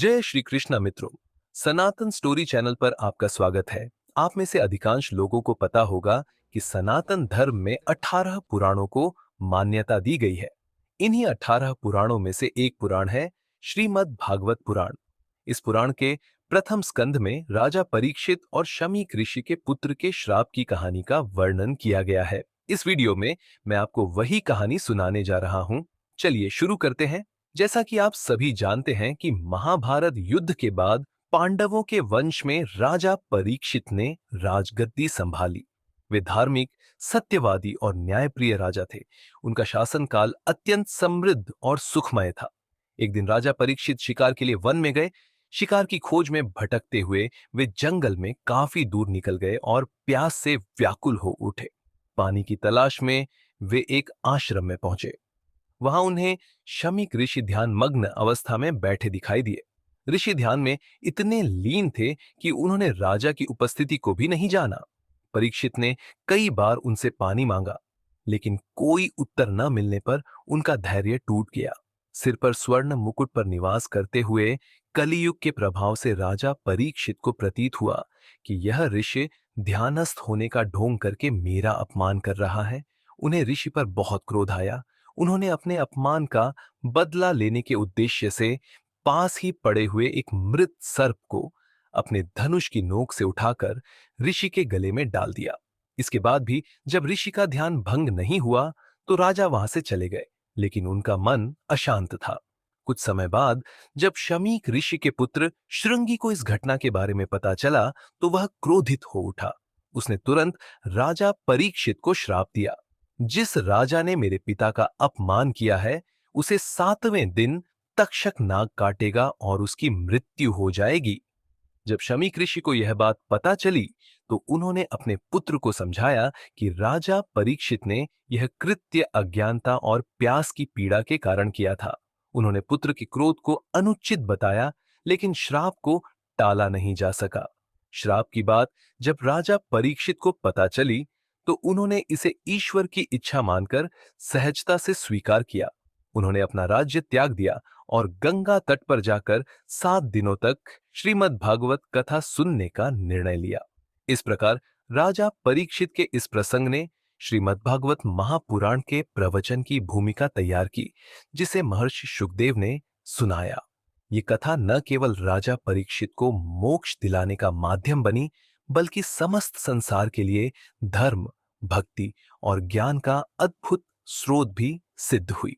जय श्री कृष्णा मित्रों। सनातन story channel पर आपका स्वागत है। आप में से अधिकांश लोगों को पता होगा कि सनातन धर्म में 18 पुराणों को मान्यता दी गई है। इन्हीं 18 पुराणों में से एक पुराण है श्रीमद् भागवत पुराण। इस पुराण के प्रथम स्कंध में राजा परीक्षित और शमीक ऋषि के पुत्र के श्राप की कहानी का वर्णन किया गया है। इस वीडियो में मैं आपको वही कहानी सुनाने जा रहा हूं। चलिए शुरू करते हैं। जैसा कि आप सभी जानते हैं कि महाभारत युद्ध के बाद पांडवों के वंश में राजा परीक्षित ने राजगद्दी संभाली। वे धार्मिक, सत्यवादी और न्यायप्रिय राजा थे। उनका शासनकाल अत्यंत समृद्ध और सुखमय था। एक दिन राजा परीक्षित शिकार के लिए वन में गए। शिकार की खोज में भटकते हुए वे जंगल में काफी दूर निकल गए और प्यास से व्याकुल हो उठे। पानी की तलाश में वे एक आश्रम में पहुंचे। वहां उन्हें शमीक ऋषि ध्यान मग्न अवस्था में बैठे दिखाई दिए। ऋषि ध्यान में इतने लीन थे कि उन्होंने राजा की उपस्थिति को भी नहीं जाना। परीक्षित ने कई बार उनसे पानी मांगा, लेकिन कोई उत्तर न मिलने पर उनका धैर्य टूट गया। सिर पर स्वर्ण मुकुट पर निवास करते हुए कलियुग के प्रभाव से राजा परीक्षित को प्रतीत हुआ कि यह ऋषि ध्यानस्थ होने का ढोंग करके मेरा अपमान कर रहा है। उन्हें ऋषि पर बहुत क्रोध आया। उन्होंने अपने अपमान का बदला लेने के उद्देश्य से पास ही पड़े हुए एक मृत सर्प को अपने धनुष की नोक से उठाकर ऋषि के गले में डाल दिया। इसके बाद भी जब ऋषि का ध्यान भंग नहीं हुआ तो राजा वहां से चले गए, लेकिन उनका मन अशांत था। कुछ समय बाद जब शमीक ऋषि के पुत्र श्रृंगी को इस घटना के बारे में पता चला तो वह क्रोधित हो उठा। उसने तुरंत राजा परीक्षित को श्राप दिया, जिस राजा ने मेरे पिता का अपमान किया है उसे 7वें दिन तक्षक नाग काटेगा और उसकी मृत्यु हो जाएगी। जब शमीक ऋषि को यह बात पता चली तो उन्होंने अपने पुत्र को समझाया कि राजा परीक्षित ने यह कृत्य अज्ञानता और प्यास की पीड़ा के कारण किया था। उन्होंने पुत्र के क्रोध को अनुचित बताया, लेकिन श्राप को टाला नहीं जा सका। श्राप की बात जब राजा परीक्षित को पता चली तो उन्होंने इसे ईश्वर की इच्छा मानकर सहजता से स्वीकार किया। उन्होंने अपना राज्य त्याग दिया और गंगा तट पर जाकर 7 दिनों तक श्रीमद् भागवत कथा सुनने का निर्णय लिया। इस प्रकार राजा परीक्षित के इस प्रसंग ने श्रीमद् भागवत महापुराण के प्रवचन की भूमिका तैयार की, जिसे महर्षि शुकदेव ने सुनाया। ये कथा न केवल राजा परीक्षित को मोक्ष दिलाने का माध्यम बनी, बल्कि समस्त संसार के लिए धर्म, भक्ति और ज्ञान का अद्भुत स्रोत भी सिद्ध हुई।